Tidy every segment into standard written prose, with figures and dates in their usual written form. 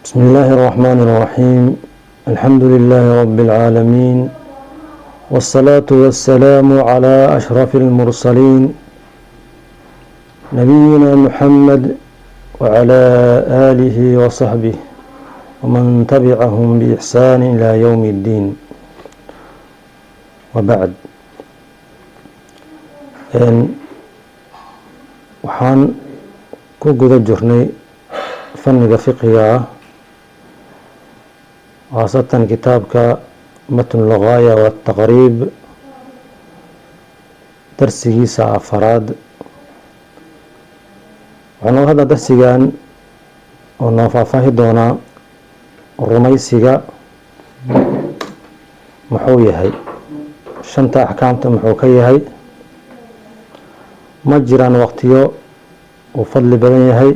بسم الله الرحمن الرحيم. الحمد لله رب العالمين، والصلاة والسلام على أشرف المرسلين نبينا محمد وعلى آله وصحبه ومن تبعهم بإحسان إلى يوم الدين، وبعد. waxaan ku guda jirnay fanniga fiqiga ah, khaasatan kitaabka matn lgaaya wataqriib darsigiisa afaraad. waxaan nooga hadla darsigan oo noo faahfaahi doonaa rumaysiga muxuu yahay, shanta axkaamta muxuu ka yahay, ma jiraan waqtiyo uu fadli badan yahay,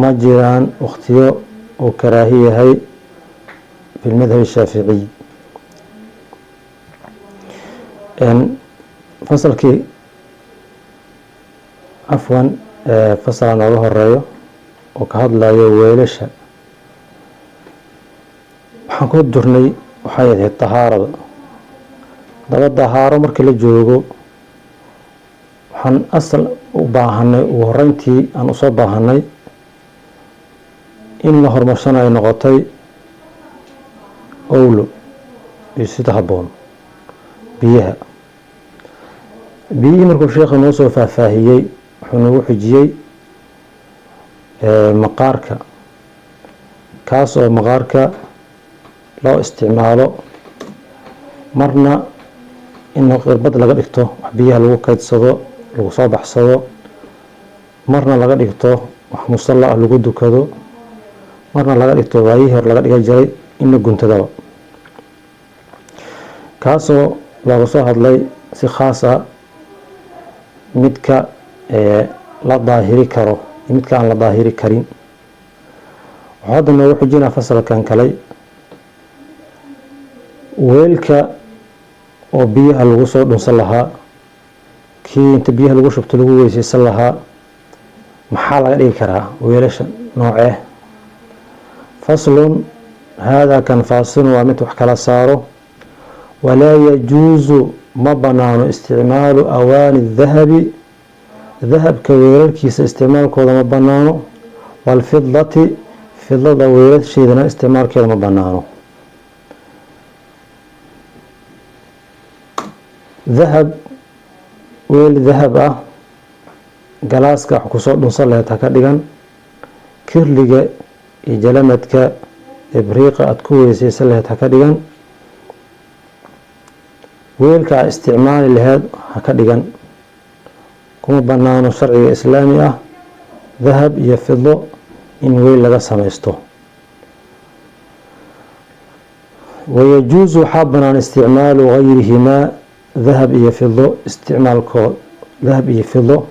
ma jiraan waqtiyo uu karaahi yahay fi lmadhab الshaaficiy. fasalkii fasala nooga horeeyo oo ka hadlayo weelasha. waxaan ku jirnay waxay ahayd tahaarada. daba tahaaro markii la joogo waxaan asal u baahanay, ugu horeyntii aan usoo baahanay in la horumarsan ay noqotay owlo iyo sida habboon biyihii markuu sheekha noo soo faahfaahiyey wuxuu nagu xijiyey maqaarka, kaas oo maqaarka loo isticmaalo marna in irbad laga dhigto wax biyaha lagu kaydsado lagu soo baxsado, marna laga dhigto wax musalla ah lagu dukado, marna laga dhigto waayihii hore laga dhiga jiray in la guntadaba. kaasoo looga soo hadlay si khaas ah midka la daahiri karo iyo midka aan la daahiri karin. waxaa hadda noogu xijinaa fasalkan kale weelka oo biyaha lagu soo dhunsan lahaa, kii inta biyaha lagu shubto lagu weyseysan lahaa, maxaa laga dhigi karaa weelasha noocee? faslun haadaa kan faasilun waa mid wax kala saaro. walaa yajuusu ma banaano isticmaalu awaani dahabi, dahabka weelalkiisa isticmaalkooda ma banaano, walfidati fidada weelasheedana isticmaalkeeda ma banaano. dahab, weel dahab ah, galaaska wax kusoo dhunsan laheyd ha ka dhigan, kirliga iyo jalamadka ibriiqa aada ku weyseysan laheyd ha ka dhigan, weelka aad isticmaali laheyd ha ka dhigan. kuma banaano sharciga islaami ah dahab iyo fido in weel laga samaysto. wayajuusu waxaa banaan isticmaalu gayrihimaa, dahab iyo fido isticmaalkood, dahab iyo fido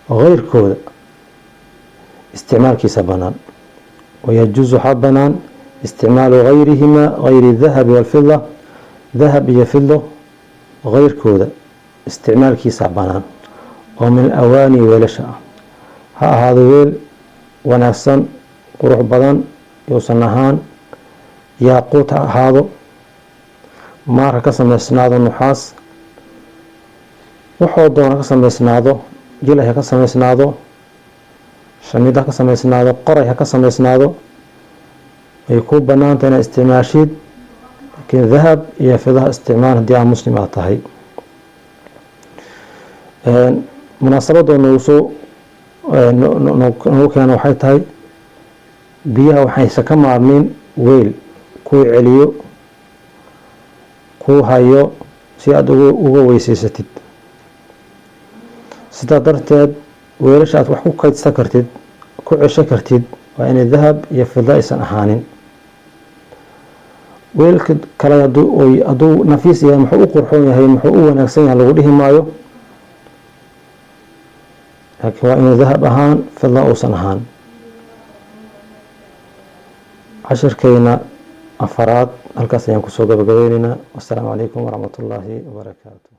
geyrkooda isticmaalkiisa banaan. wayajuusu waxaa banaan isticmaalu gayrihimaa, gayri dahabi walfida, dahab iyo fido geyrkooda isticmaalkiisa banaan oo min awaani weelasha ah. ha ahaado weel wanaagsan qurux badan yousan ahaan, yaaquut ha ahaado, maar ha ka samaysnaado, nuxaas, wuxuu doona ka samaysnaado, jilay ha ka samaysnaado, shamid ha ka samaysnaado, qoray ha ka samaysnaado, ay ku banaanta inaa isticmaashid. laakiin dahab iyo fidaha isticmaal haddii aa muslim aad tahay. munaasabadoo noogu keena waxay tahay biyaha waxaysan ka maarmin weel kuu celiyo, kuu hayo si aada uga weyseysatid. sidaa darteed weelasha aad wax ku kaydsan kartid, ku cesho kartid, waa inay dahab iyo fida aysan ahaanin. weelka kale hadduu nafiis yahay, muxuu u qurxoon yahay, muxuu u wanaagsan yahay lagu dhihi maayo, laakiin waa inuu dahab ahaan, fida uusan ahaan. cashirkeena afaraad halkaas ayaan kusoo gabagabeyneynaa. wassalaamu calaykum waraxmat ullaahi wabarakaatu.